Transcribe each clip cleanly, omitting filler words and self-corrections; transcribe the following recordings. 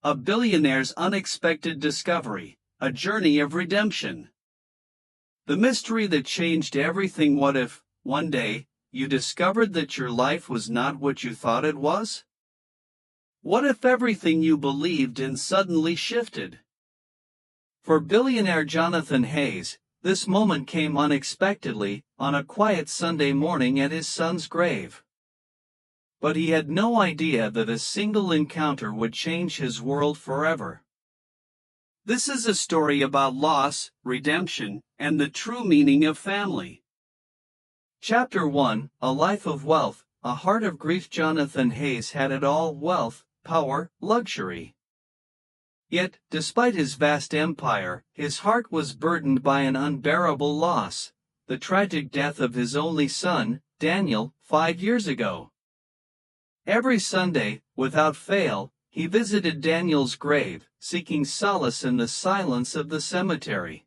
A billionaire's unexpected discovery, a journey of redemption. The mystery that changed everything. What if, one day, you discovered that your life was not what you thought it was? What if everything you believed in suddenly shifted? For billionaire Jonathan Hayes, this moment came unexpectedly, on a quiet Sunday morning at his son's grave. But he had no idea that a single encounter would change his world forever. This is a story about loss, redemption, and the true meaning of family. Chapter 1, A Life of Wealth, A Heart of Grief. Jonathan Hayes had it all: wealth, power, luxury. Yet, despite his vast empire, his heart was burdened by an unbearable loss: the tragic death of his only son, Daniel, 5 years ago. Every Sunday, without fail, he visited Daniel's grave, seeking solace in the silence of the cemetery.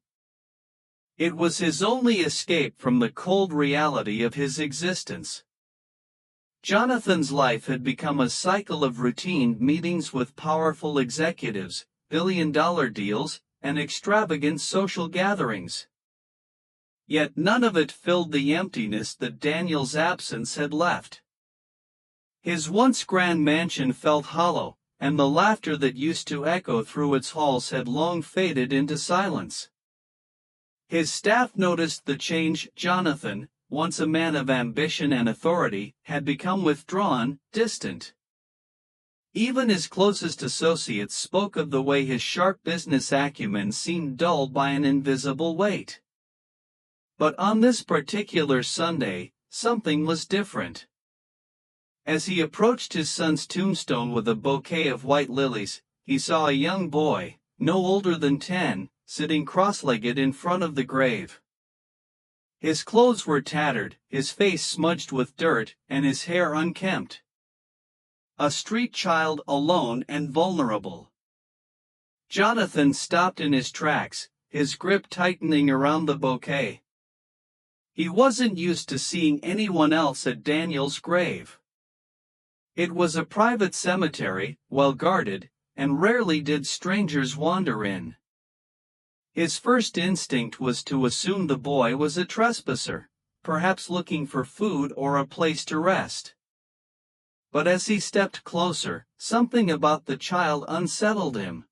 It was his only escape from the cold reality of his existence. Jonathan's life had become a cycle of routine meetings with powerful executives, billion-dollar deals, and extravagant social gatherings. Yet none of it filled the emptiness that Daniel's absence had left. His once grand mansion felt hollow, and the laughter that used to echo through its halls had long faded into silence. His staff noticed the change. Jonathan, once a man of ambition and authority, had become withdrawn, distant. Even his closest associates spoke of the way his sharp business acumen seemed dulled by an invisible weight. But on this particular Sunday, something was different. As he approached his son's tombstone with a bouquet of white lilies, he saw a young boy, no older than 10, sitting cross-legged in front of the grave. His clothes were tattered, his face smudged with dirt, and his hair unkempt. A street child, alone and vulnerable. Jonathan stopped in his tracks, his grip tightening around the bouquet. He wasn't used to seeing anyone else at Daniel's grave. It was a private cemetery, well guarded, and rarely did strangers wander in. His first instinct was to assume the boy was a trespasser, perhaps looking for food or a place to rest. But as he stepped closer, something about the child unsettled him.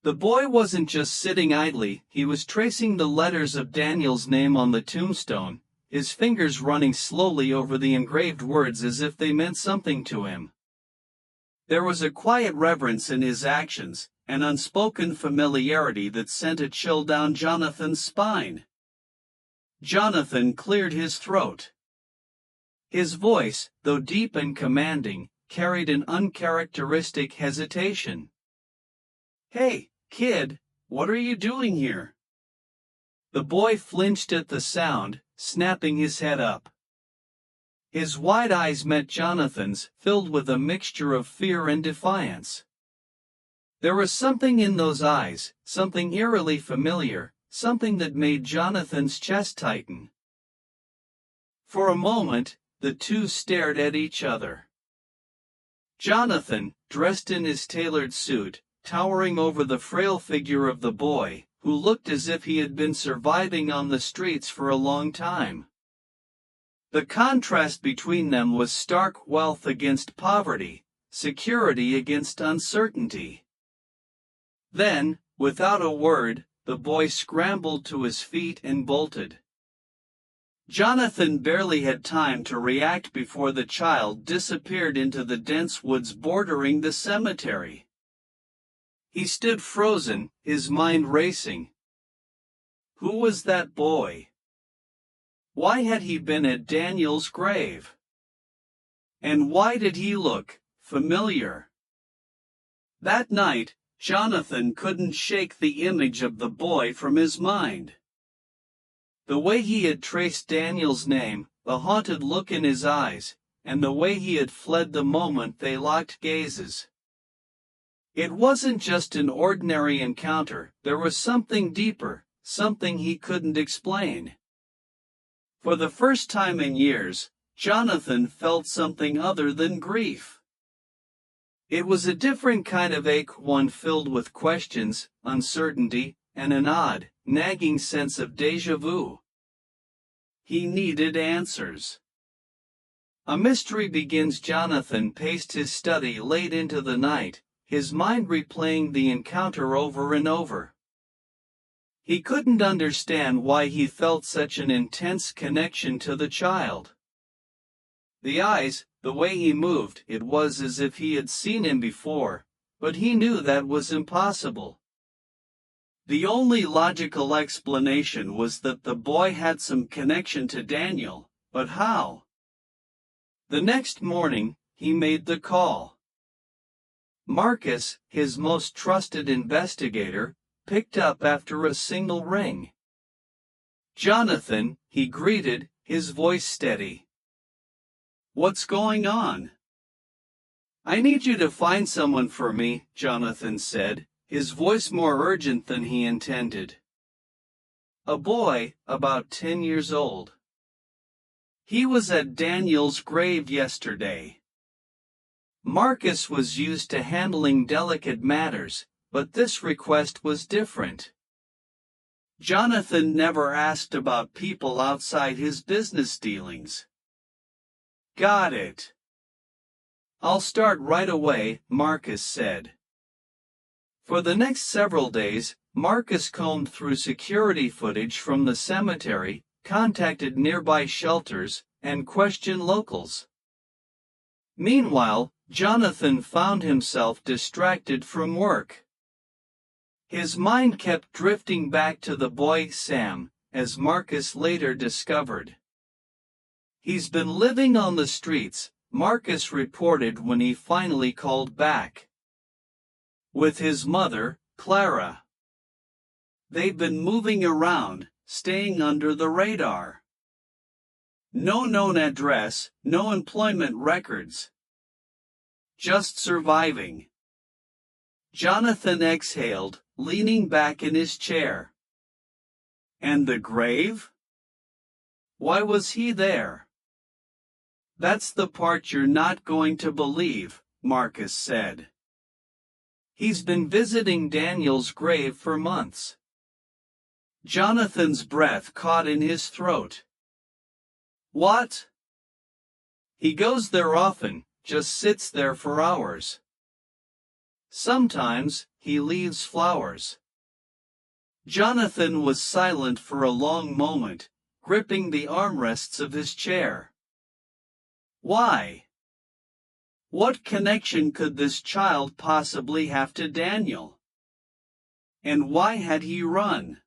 The boy wasn't just sitting idly, he was tracing the letters of Daniel's name on the tombstone, his fingers running slowly over the engraved words as if they meant something to him. There was a quiet reverence in his actions, an unspoken familiarity that sent a chill down Jonathan's spine. Jonathan cleared his throat. His voice, though deep and commanding, carried an uncharacteristic hesitation. "Hey, kid, what are you doing here?" The boy flinched at the sound, snapping his head up. His wide eyes met Jonathan's, filled with a mixture of fear and defiance. There was something in those eyes, something eerily familiar, something that made Jonathan's chest tighten. For a moment, the two stared at each other. Jonathan, dressed in his tailored suit, towering over the frail figure of the boy, who looked as if he had been surviving on the streets for a long time. The contrast between them was stark: wealth against poverty, security against uncertainty. Then, without a word, the boy scrambled to his feet and bolted. Jonathan barely had time to react before the child disappeared into the dense woods bordering the cemetery. He stood frozen, his mind racing. Who was that boy? Why had he been at Daniel's grave? And why did he look familiar? That night, Jonathan couldn't shake the image of the boy from his mind. The way he had traced Daniel's name, the haunted look in his eyes, and the way he had fled the moment they locked gazes. It wasn't just an ordinary encounter, there was something deeper, something he couldn't explain. For the first time in years, Jonathan felt something other than grief. It was a different kind of ache, one filled with questions, uncertainty, and an odd, nagging sense of déjà vu. He needed answers. A mystery begins. Jonathan paced his study late into the night, his mind replaying the encounter over and over. He couldn't understand why he felt such an intense connection to the child. The eyes, the way he moved, it was as if he had seen him before, but he knew that was impossible. The only logical explanation was that the boy had some connection to Daniel, but how? The next morning, he made the call. Marcus, his most trusted investigator, picked up after a single ring. "Jonathan," he greeted, his voice steady. "What's going on?" "I need you to find someone for me," Jonathan said, his voice more urgent than he intended. A boy, about 10 years old. He was at Daniel's grave yesterday. Marcus was used to handling delicate matters, but this request was different. Jonathan never asked about people outside his business dealings. "Got it. I'll start right away," Marcus said. For the next several days, Marcus combed through security footage from the cemetery, contacted nearby shelters, and questioned locals. Meanwhile, Jonathan found himself distracted from work. His mind kept drifting back to the boy Sam, as Marcus later discovered. "He's been living on the streets," Marcus reported when he finally called back. "With his mother, Clara. They've been moving around, staying under the radar. No known address, no employment records. Just surviving." Jonathan exhaled, leaning back in his chair. "And the grave? Why was he there?" "That's the part you're not going to believe," Marcus said. "He's been visiting Daniel's grave for months." Jonathan's breath caught in his throat. "What?" "He goes there often, just sits there for hours. Sometimes, he leaves flowers." Jonathan was silent for a long moment, gripping the armrests of his chair. Why? What connection could this child possibly have to Daniel? And why had he run?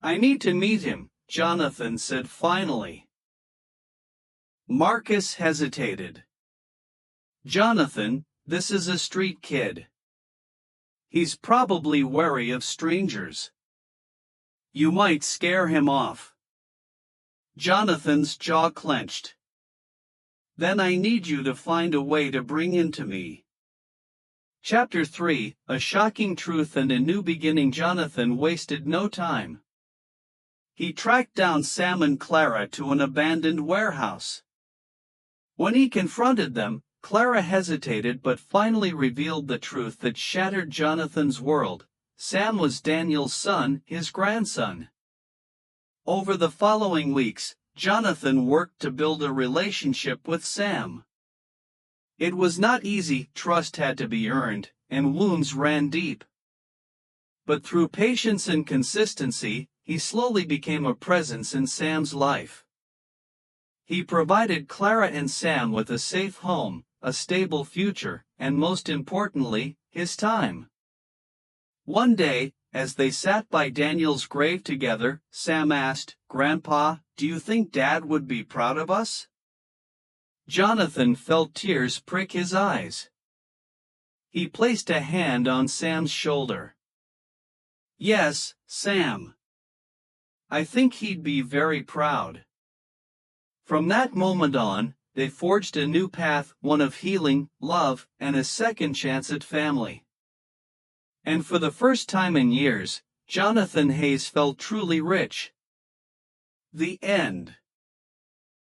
"I need to meet him," Jonathan said finally. Marcus hesitated. "Jonathan, this is a street kid. He's probably wary of strangers. You might scare him off." Jonathan's jaw clenched. "Then I need you to find a way to bring him to me." Chapter 3, A Shocking Truth and a New Beginning. Jonathan wasted no time. He tracked down Sam and Clara to an abandoned warehouse. When he confronted them, Clara hesitated but finally revealed the truth that shattered Jonathan's world. Sam was Daniel's son, his grandson. Over the following weeks, Jonathan worked to build a relationship with Sam. It was not easy, trust had to be earned, and wounds ran deep. But through patience and consistency, he slowly became a presence in Sam's life. He provided Clara and Sam with a safe home, a stable future, and most importantly, his time. One day, as they sat by Daniel's grave together, Sam asked, "Grandpa, do you think Dad would be proud of us?" Jonathan felt tears prick his eyes. He placed a hand on Sam's shoulder. "Yes, Sam. I think he'd be very proud." From that moment on, they forged a new path, one of healing, love, and a second chance at family. And for the first time in years, Jonathan Hayes felt truly rich. The end.